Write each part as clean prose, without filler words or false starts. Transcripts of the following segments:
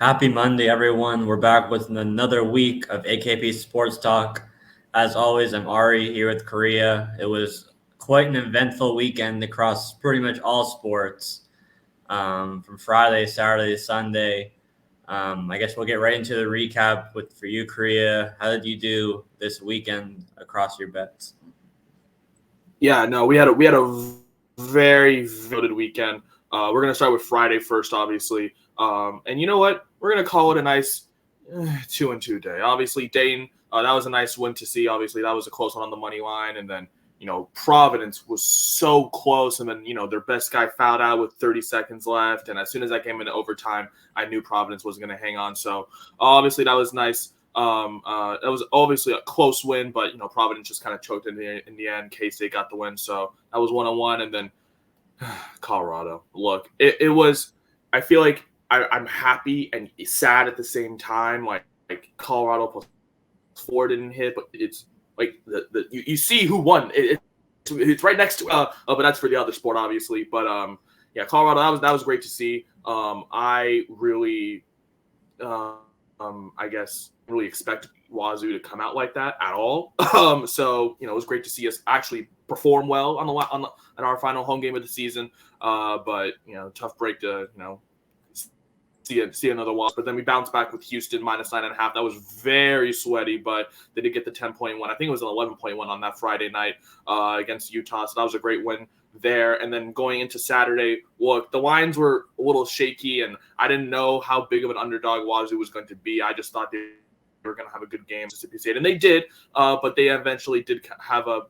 Happy Monday, everyone. We're back with another week of AKP Sports Talk. As always, I'm Ari here with Korea. It was quite an eventful weekend across pretty much all sports, from Friday, Saturday, Sunday. I guess we'll get right into the recap with for you, Korea. How did you do this weekend across your bets? Yeah, no, we had a very loaded weekend. We're gonna start with Friday first, obviously. And you know what? We're gonna call it a nice 2-2 day. Obviously, Dayton, that was a nice win to see. Obviously, that was a close one on the money line, and then Providence was so close, and then their best guy fouled out with 30 seconds left, and as soon as I came into overtime, I knew Providence was gonna hang on. So obviously, that was nice. That was obviously a close win, but Providence just kind of choked in the end. K-State got the win, so that was 1-1. And then Colorado. Look, it was. I feel like I'm happy and sad at the same time. Like Colorado plus 4 didn't hit, but it's like you see who won. It's right next to but that's for the other sport, obviously. But yeah, Colorado. That was great to see. I really I guess really expect Wazoo to come out like that at all. So it was great to see us actually perform well on our final home game of the season. But tough break to see another loss. But then we bounced back with Houston -9.5. That was very sweaty, but they did get the 10-point win. I think it was an 11-point win on that Friday night against Utah. So that was a great win there. And then going into Saturday, look, the lines were a little shaky, and I didn't know how big of an underdog Wazoo was going to be. I just thought they were going to have a good game, Mississippi State, and they did. But they eventually did have a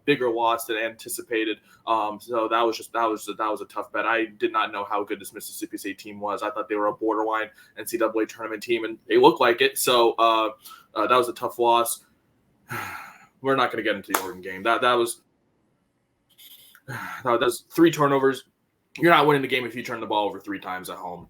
bigger loss than anticipated. So that was a tough bet. I did not know how good this Mississippi State team was. I thought they were a borderline NCAA tournament team, and they looked like it. So that was a tough loss. We're not going to get into the Oregon game. That was 3 turnovers. You're not winning the game if you turn the ball over 3 times at home.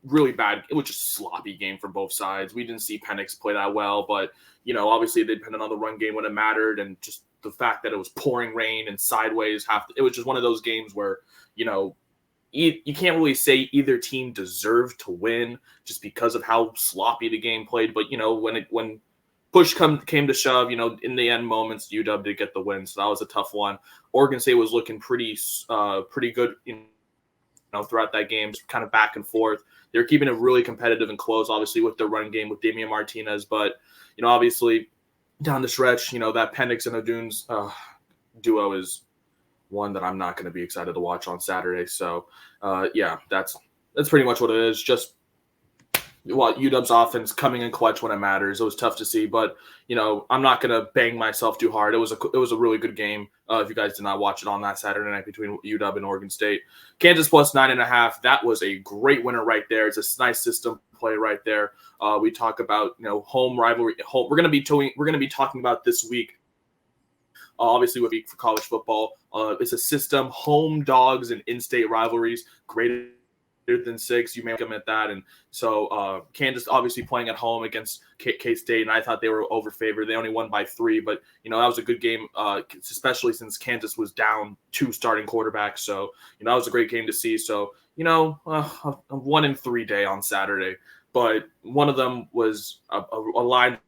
Really bad. It was just a sloppy game from both sides. We didn't see Penix play that well, but obviously they depended on the run game when it mattered, and just the fact that it was pouring rain and sideways. It was just one of those games where you can't really say either team deserved to win just because of how sloppy the game played. But when push came to shove, in the end moments, UW did get the win, so that was a tough one. Oregon State was looking pretty good, throughout that game, just kind of back and forth. They're keeping it really competitive and close, obviously, with their run game with Damian Martinez. But, obviously, down the stretch, that Penix and O'Dunes duo is one that I'm not going to be excited to watch on Saturday. So, yeah, that's pretty much what it is. Just UW's offense coming in clutch when it matters. It was tough to see, but I'm not gonna bang myself too hard. It was a really good game. If you guys did not watch it on that Saturday night between UW and Oregon State, Kansas plus 9.5. That was a great winner right there. It's a nice system play right there. We talk about home rivalry. We're gonna be talking about this week. Obviously, with week for college football, it's a system, home dogs and in-state rivalries. Great than 6, you may come at that. And so Kansas obviously playing at home against K-State, and I thought they were overfavored. They only won by 3, but that was a good game, especially since Kansas was down 2 starting quarterbacks. So that was a great game to see. So a 1-3 day on Saturday, but one of them was a line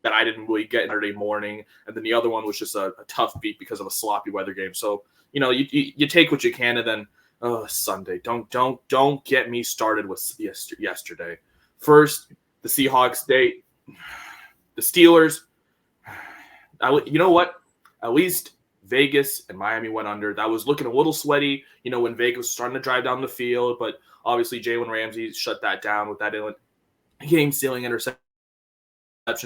that I didn't really get Saturday morning, and then the other one was just a tough beat because of a sloppy weather game. So you take what you can, and then Sunday. Don't get me started with yesterday. First, the Seahawks date. The Steelers. You know what? At least Vegas and Miami went under. That was looking a little sweaty, when Vegas was starting to drive down the field. But obviously, Jalen Ramsey shut that down with that game-stealing interception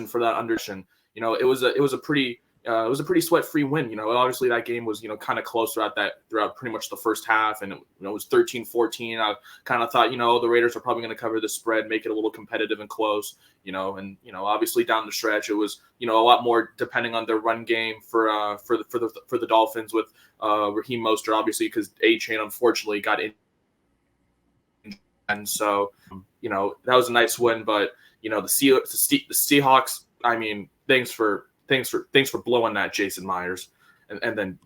for that undershin. It was a pretty sweat-free win. Obviously that game was, kind of close throughout pretty much the first half, and it was 13-14. I kind of thought, the Raiders are probably going to cover the spread, make it a little competitive and close, and obviously down the stretch it was, a lot more depending on their run game for the Dolphins with Raheem Mostert, obviously, because A-Chain unfortunately got in, and so that was a nice win. But the Seahawks, I mean, thanks for blowing that, Jason Myers. And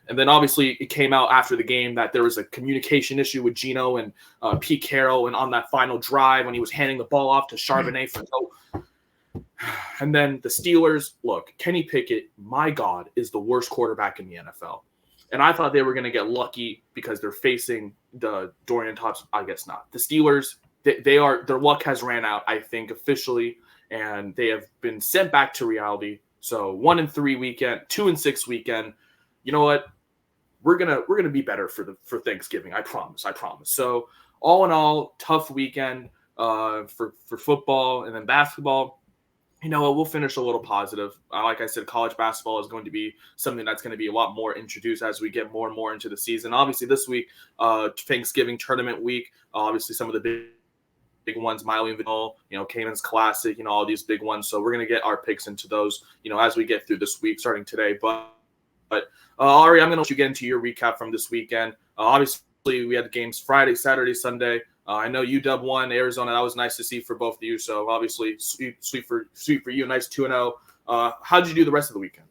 then obviously it came out after the game that there was a communication issue with Gino and Pete Carroll, and on that final drive when he was handing the ball off to Charbonnet for no. And then the Steelers, look, Kenny Pickett, my God, is the worst quarterback in the NFL. And I thought they were going to get lucky because they're facing the Dorian Tops. I guess not. The Steelers, their luck has ran out, I think, officially, and they have been sent back to reality. So 1-3 weekend, 2-6 weekend. You know what? We're gonna be better for Thanksgiving. I promise. So all in all, tough weekend for football, and then basketball. You know what? We'll finish a little positive. Like I said, college basketball is going to be something that's going to be a lot more introduced as we get more and more into the season. Obviously, this week, Thanksgiving tournament week. Obviously, some of the big ones, Miley and Vanille, Cayman's Classic, all these big ones. So we're going to get our picks into those, as we get through this week, starting today. But Ari, I'm going to let you get into your recap from this weekend. Obviously, we had games Friday, Saturday, Sunday. I know UW won Arizona. That was nice to see for both of you. So obviously, sweet for you. Nice 2-0. How did you do the rest of the weekend?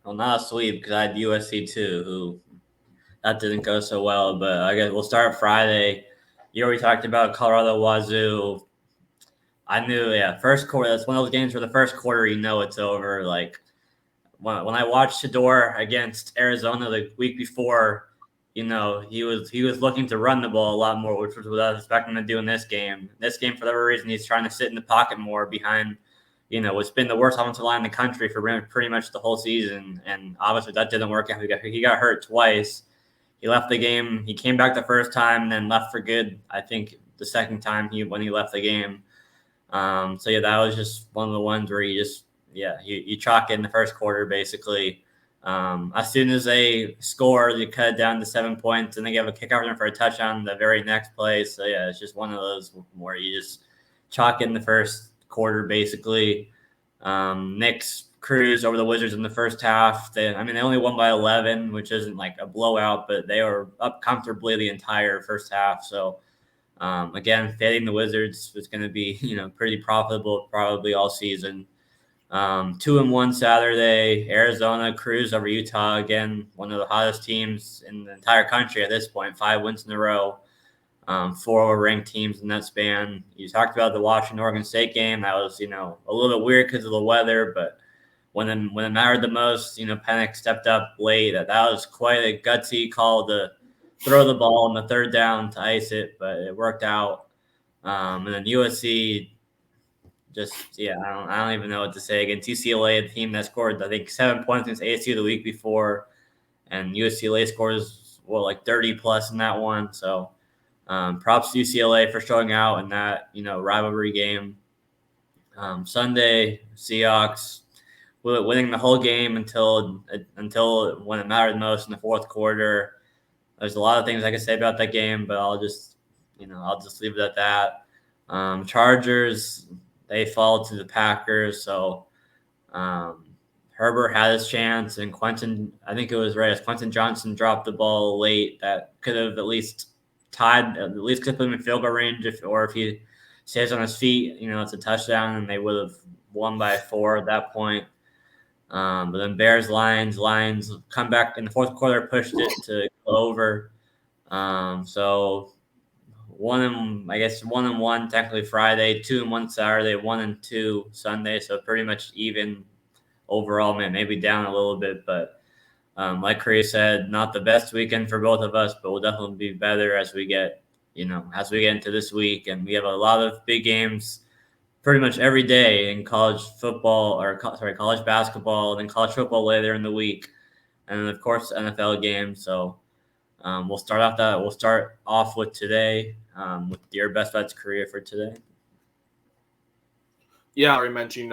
Well, not a sweep because I had USC too, who that didn't go so well. But I guess we'll start Friday. You already talked about Colorado Wazoo. I knew, first quarter. That's one of those games where the first quarter, it's over. Like when I watched Shador against Arizona the week before, he was looking to run the ball a lot more, which was what I was expecting to do in this game. This game, for whatever reason, he's trying to sit in the pocket more behind, what's been the worst offensive line in the country for pretty much the whole season. And obviously that didn't work out. He got hurt twice. He left the game. He came back the first time and then left for good, I think, the second time when he left the game. That was just one of the ones where you chalk it in the first quarter, basically. As soon as they score, they cut it down to 7 points, and they give a kick out for a touchdown the very next play. So, it's just one of those where you just chalk it in the first quarter, basically. Knicks cruise over the Wizards in the first half. They only won by 11, which isn't like a blowout, but they were up comfortably the entire first half. So, again, fading the Wizards is going to be, pretty profitable probably all season. 2-1 Saturday. Arizona cruised over Utah again, one of the hottest teams in the entire country at this point. 5 wins in a row. 4 ranked teams in that span. You talked about the Washington Oregon State game. That was, a little bit weird because of the weather, but when it mattered the most, Penix stepped up late. That was quite a gutsy call to throw the ball on the third down to ice it, but it worked out. And then USC. I don't even know what to say against UCLA, a team that scored, I think, 7 points against ASU the week before, and UCLA scores, 30 plus in that one. So props to UCLA for showing out in that, rivalry game. Sunday, Seahawks winning the whole game until when it mattered most in the fourth quarter. There's a lot of things I could say about that game, but I'll just leave it at that. Chargers, they fall to the Packers, so Herbert had his chance, and Quentin Johnson dropped the ball late that could have at least could put him in field goal range if he stays on his feet. It's a touchdown, and they would have won by 4 at that point. But then Bears, Lions come back in the fourth quarter, pushed it to go over. So 1-1 technically Friday, 2-1 Saturday, 1-2 Sunday. So pretty much even overall, maybe down a little bit, but like Chris said, not the best weekend for both of us, but we'll definitely be better as we get into this week. And we have a lot of big games pretty much every day in college basketball, then college football later in the week, and then of course NFL games. So we'll start off with today with your best bets career for today. Yeah, I already mentioned,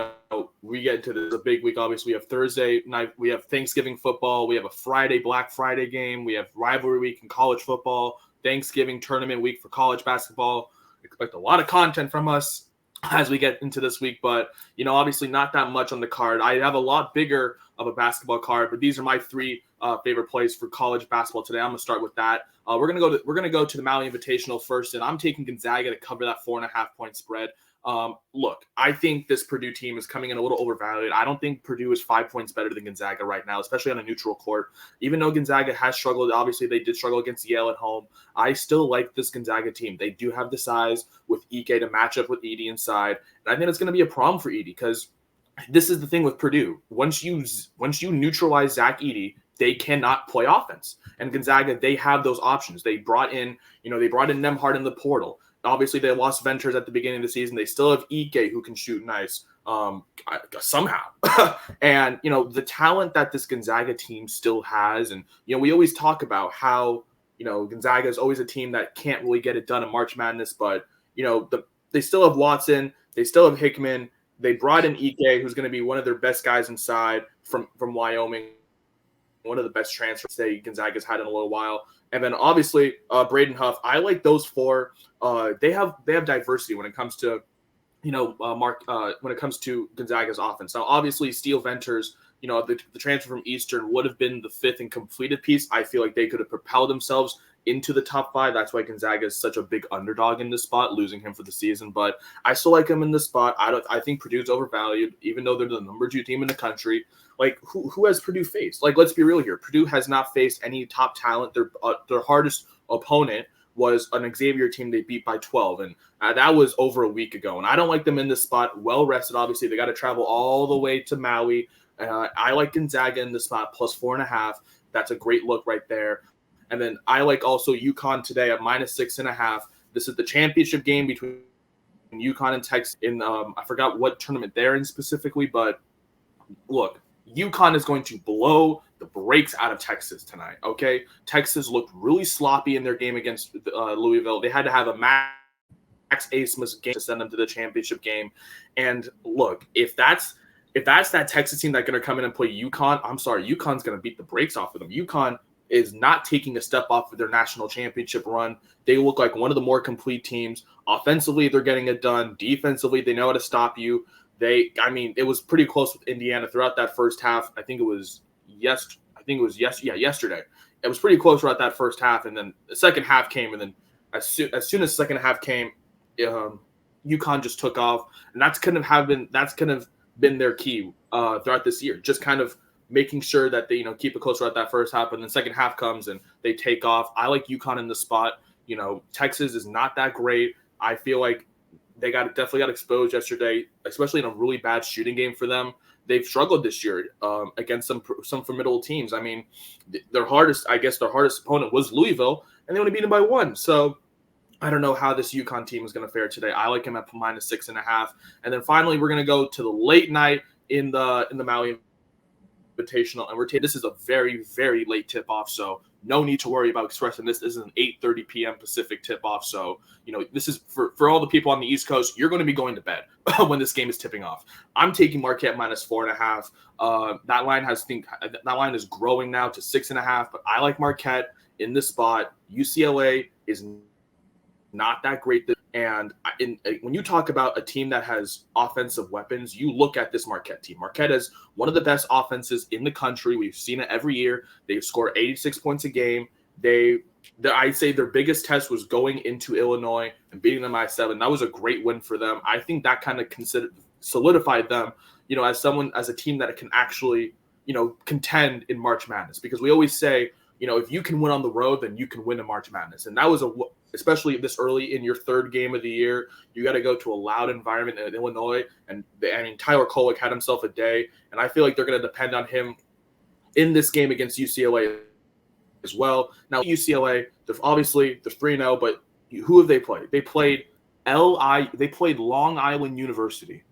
we get into a big week. Obviously, we have Thursday night. We have Thanksgiving football. We have a Friday, Black Friday game. We have rivalry week in college football, Thanksgiving tournament week for college basketball. Expect a lot of content from us as we get into this week, but, obviously not that much on the card. I have a lot bigger of a basketball card, but these are my 3 favorite plays for college basketball today. I'm going to start with that. We're going to go to the Maui Invitational first, and I'm taking Gonzaga to cover that 4.5 point spread. Look, I think this Purdue team is coming in a little overvalued. I don't think Purdue is 5 points better than Gonzaga right now, especially on a neutral court. Even though Gonzaga has struggled, obviously they did struggle against Yale at home. I still like this Gonzaga team. They do have the size with Ike to match up with Edey inside. And I think it's going to be a problem for Edey because this is the thing with Purdue. Once you neutralize Zach Edey, they cannot play offense. And Gonzaga, they have those options. They brought in Nemhard in the portal. Obviously, they lost Venters at the beginning of the season. They still have Ike who can shoot nice somehow. And, the talent that this Gonzaga team still has. And, we always talk about how, Gonzaga is always a team that can't really get it done in March Madness. But, they still have Watson. They still have Hickman. They brought in Ike, who's going to be one of their best guys inside from Wyoming. One of the best transfers Gonzaga's had in a little while. And then obviously Braden Huff. I like those four. They have diversity when it comes to when it comes to Gonzaga's offense. Now obviously Steele Venters, the transfer from Eastern would have been the fifth and completed piece. I feel like they could have propelled themselves into the top five. That's why Gonzaga is such a big underdog in this spot, losing him for the season. But I still like him in this spot. I think Purdue's overvalued, even though they're the number 2 team in the country. Like, who has Purdue faced? Like, let's be real here. Purdue has not faced any top talent. Their hardest opponent was an Xavier team they beat by 12, and that was over a week ago. And I don't like them in this spot. Well rested, obviously. They got to travel all the way to Maui. I like Gonzaga in this spot, plus 4.5. That's a great look right there. And then I like also UConn today at minus 6.5. This is the championship game between UConn and Texas in I forgot what tournament they're in specifically, but look, UConn is going to blow the brakes out of Texas tonight, okay? Texas looked really sloppy in their game against Louisville. They had to have a Max Asmus game to send them to the championship game. And look, if that's that Texas team that's going to come in and play UConn, I'm sorry, UConn's going to beat the brakes off of them. UConn is not taking a step off of their national championship run. They look like one of the more complete teams. Offensively, they're getting it done. Defensively, they know how to stop you. It was pretty close with Indiana throughout that first half. I think it was yesterday. It was pretty close throughout that first half, and then the second half came, and then as soon as the second half came, UConn just took off, and that's kind of been their key throughout this year, just kind of making sure that they keep it close throughout that first half, and then second half comes and they take off. I like UConn in the spot. Texas is not that great. I feel like they definitely got exposed yesterday, especially in a really bad shooting game for them. They've struggled this year against some formidable teams. I mean, their hardest opponent was Louisville, and they only beat them by 1. So I don't know how this UConn team is going to fare today. I like them at minus 6.5. And then finally, we're going to go to the late night in the Maui Invitational, and this is a very, very late tip-off, so no need to worry about expressing this. This is an 8:30 p.m. Pacific tip-off, so this is for all the people on the East Coast. You're going to be going to bed when this game is tipping off. I'm taking Marquette minus 4.5. That line is growing now to 6.5, but I like Marquette in this spot. UCLA is not that great. And when you talk about a team that has offensive weapons, you look at this Marquette team. Marquette is one of the best offenses in the country. We've seen it every year. They score 86 points a game. I'd say their biggest test was going into Illinois and beating them by 7. That was a great win for them. I think that kind of solidified them, as a team that can actually, contend in March Madness. Because we always say, if you can win on the road, then you can win in March Madness. And that was especially this early in your third game of the year, you got to go to a loud environment in Illinois. And Tyler Kolek had himself a day. And I feel like they're going to depend on him in this game against UCLA as well. Now, UCLA, they're 3-0, but who have they played? They played Long Island University.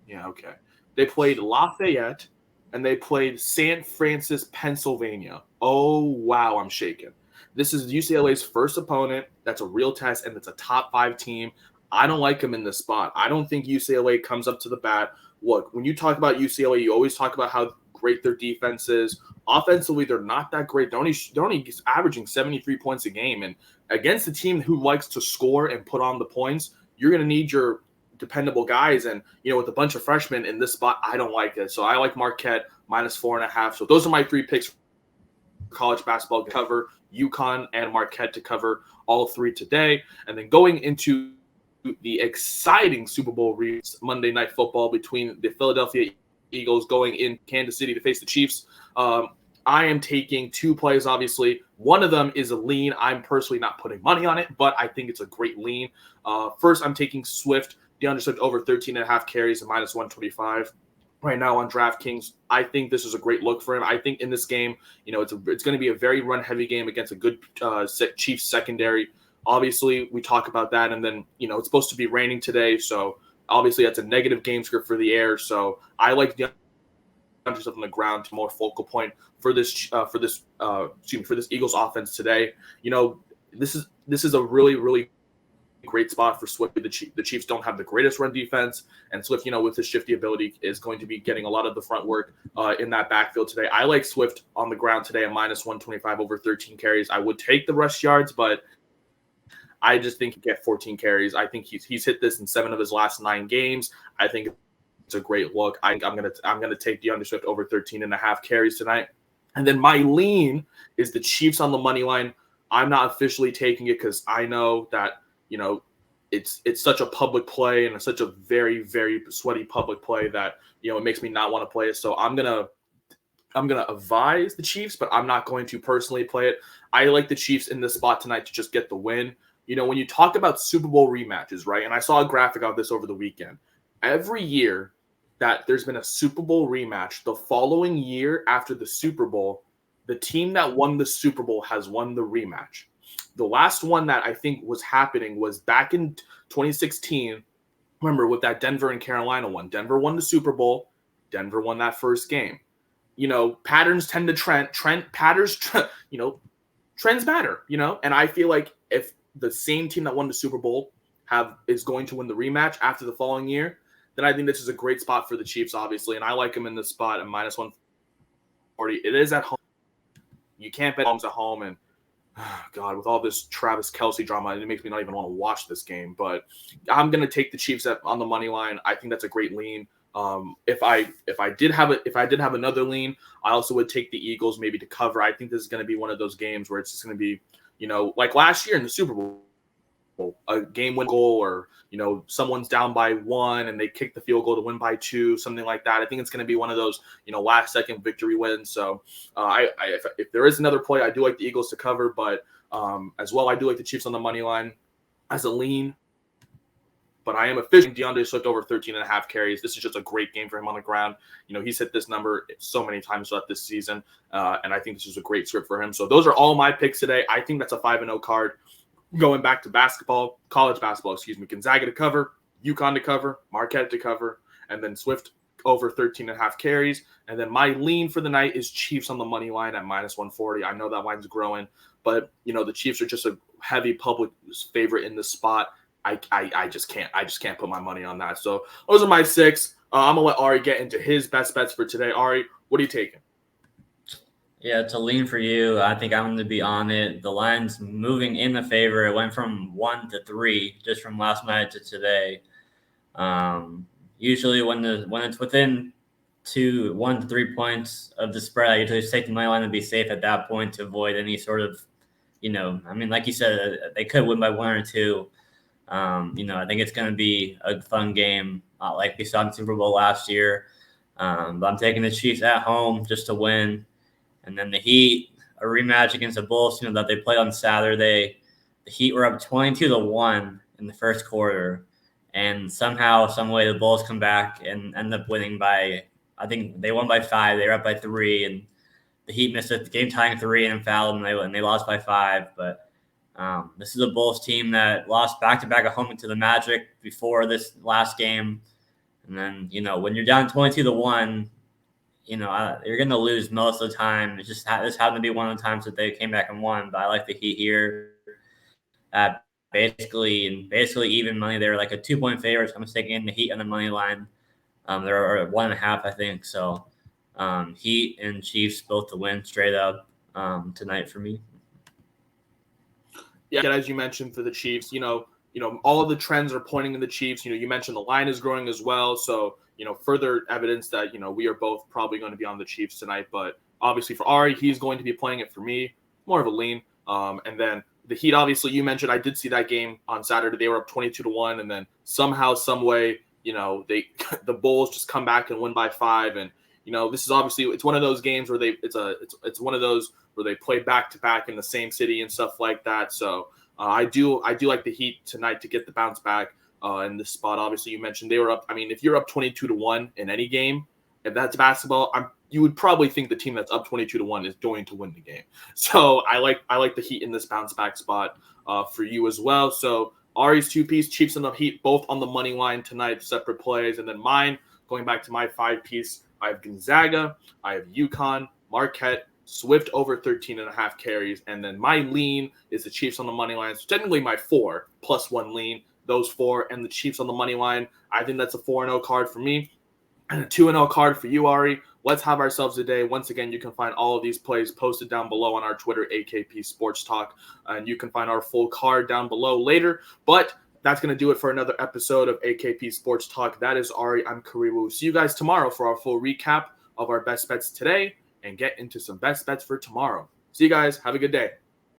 Yeah, okay. They played Lafayette, and they played St. Francis, Pennsylvania. Oh, wow, I'm shaking. This is UCLA's first opponent. That's a real test, and it's a top 5 team. I don't like them in this spot. I don't think UCLA comes up to the bat. Look, when you talk about UCLA, you always talk about how great their defense is. Offensively, they're not that great. They're only averaging 73 points a game. And against a team who likes to score and put on the points, you're going to need your dependable guys. And, with a bunch of freshmen in this spot, I don't like it. So I like Marquette minus 4.5. So those are my 3 picks for college basketball to cover. UConn and Marquette to cover all 3 today. And then going into the exciting Super Bowl Monday Night Football between the Philadelphia Eagles going in Kansas City to face the Chiefs. I am taking 2 plays, obviously. One of them is a lean. I'm personally not putting money on it, but I think it's a great lean. First, I'm taking DeAndre Swift over 13.5 carries and minus 125. Right now on DraftKings, I think this is a great look for him. I think in this game, it's going to be a very run-heavy game against a good Chiefs secondary. Obviously, we talk about that, and then, it's supposed to be raining today, so obviously that's a negative game script for the air. So I like DeAndre Swift on the ground to more focal point for this Eagles offense today. This is a really, really great spot for Swift. The Chiefs don't have the greatest run defense, and Swift, with his shifty ability, is going to be getting a lot of the front work in that backfield today. I like Swift on the ground today at minus 125 over 13 carries. I would take the rush yards, but I just think he get 14 carries. I think he's hit this in 7 of his last 9 games. I think it's a great look. I'm gonna take DeAndre Swift over 13.5 carries tonight. And then my lean is the Chiefs on the money line. I'm not officially taking it because I know that it's such a public play and it's such a very, very sweaty public play that it makes me not want to play it. So I'm gonna advise the Chiefs, but I'm not going to personally play it. I like the Chiefs in this spot tonight to just get the win. When you talk about Super Bowl rematches, right? And I saw a graphic of this over the weekend. Every year that there's been a Super Bowl rematch, the following year after the Super Bowl, the team that won the Super Bowl has won the rematch. The last one that I think was happening was back in 2016. Remember, with that Denver and Carolina one. Denver won the Super Bowl. Denver won that first game. Patterns tend to trends matter, and I feel like if the same team that won the Super Bowl is going to win the rematch after the following year, then I think this is a great spot for the Chiefs, obviously, and I like them in this spot at minus 140. It is at home. You can't bet homes at home, and God, with all this Travis Kelce drama, it makes me not even want to watch this game. But I'm going to take the Chiefs on the money line. I think that's a great lean. If I did have another lean, I also would take the Eagles maybe to cover. I think this is going to be one of those games where it's just going to be, like last year in the Super Bowl, a game-win goal, or someone's down by 1 and they kick the field goal to win by 2, something like that. I think it's going to be one of those last-second victory wins. So if there is another play, I do like the Eagles to cover, but as well I do like the Chiefs on the money line as a lean. But I am officially DeAndre Swift over 13.5 carries. This is just a great game for him on the ground. He's hit this number so many times throughout this season, and I think this is a great script for him. So those are all my picks today. I think that's a 5-0 card. Going back to college basketball, Gonzaga to cover, UConn to cover, Marquette to cover, and then Swift over 13.5 carries. And then my lean for the night is Chiefs on the money line at minus 140. I know that line's growing, but the Chiefs are just a heavy public favorite in this spot. I just can't put my money on that. So those are my 6. I'm gonna let Ari get into his best bets for today. Ari, what are you taking? Yeah, it's a lean for you. I think I'm going to be on it. The line's moving in the favor. It went from 1 to 3 just from last night to today. Usually when it's within 1 to 3 points of the spread, I usually just take the money line and be safe at that point to avoid any sort of, like you said, they could win by 1 or 2. I think it's going to be a fun game, like we saw in the Super Bowl last year. But I'm taking the Chiefs at home just to win. And then the Heat, a rematch against the Bulls, that they played on Saturday. The Heat were up 22-1 in the first quarter. And somehow, some way, the Bulls come back and end up winning by, I think they won by 5. They were up by 3. And the Heat missed a game-tying 3 and fouled, and they lost by 5. But this is a Bulls team that lost back-to-back at home to the Magic before this last game. And then, when you're down 22-1, you're going to lose most of the time. This happened to be one of the times that they came back and won. But I like the Heat here at basically even money. They're like a 2-point favorite. So I'm sticking the Heat on the money line. They're at 1.5, I think. So Heat and Chiefs both to win straight up tonight for me. Yeah, as you mentioned for the Chiefs, all of the trends are pointing in the Chiefs. You mentioned the line is growing as well. So, further evidence that, we are both probably going to be on the Chiefs tonight. But obviously for Ari, he's going to be playing it for me, more of a lean. And then The Heat, obviously, you mentioned, I did see that game on Saturday. They were up 22-1, and then somehow, some way, they the Bulls just come back and win by 5. And this is obviously, it's one of those games where it's one of those where they play back to back in the same city and stuff like that. So I do like the Heat tonight to get the bounce back in this spot. Obviously, you mentioned they were up. I mean, if you're up 22-1 in any game, if that's basketball, you would probably think the team that's up 22-1 is going to win the game. So I like the Heat in this bounce back spot for you as well. So Ari's 2-piece, Chiefs and the Heat, both on the money line tonight, separate plays. And then mine, going back to my 5-piece, I have Gonzaga, I have UConn, Marquette, Swift over 13.5 carries. And then my lean is the Chiefs on the money line. So technically my 4 plus 1 lean, those 4 and the Chiefs on the money line. I think that's a 4-0 card for me and a 2-0 card for you, Ari. Let's have ourselves a day. Once again, you can find all of these plays posted down below on our Twitter, AKP Sports Talk, and you can find our full card down below later. But that's going to do it for another episode of AKP Sports Talk. That is Ari. I'm Kariwu. See you guys tomorrow for our full recap of our best bets today and get into some best bets for tomorrow. See you guys. Have a good day.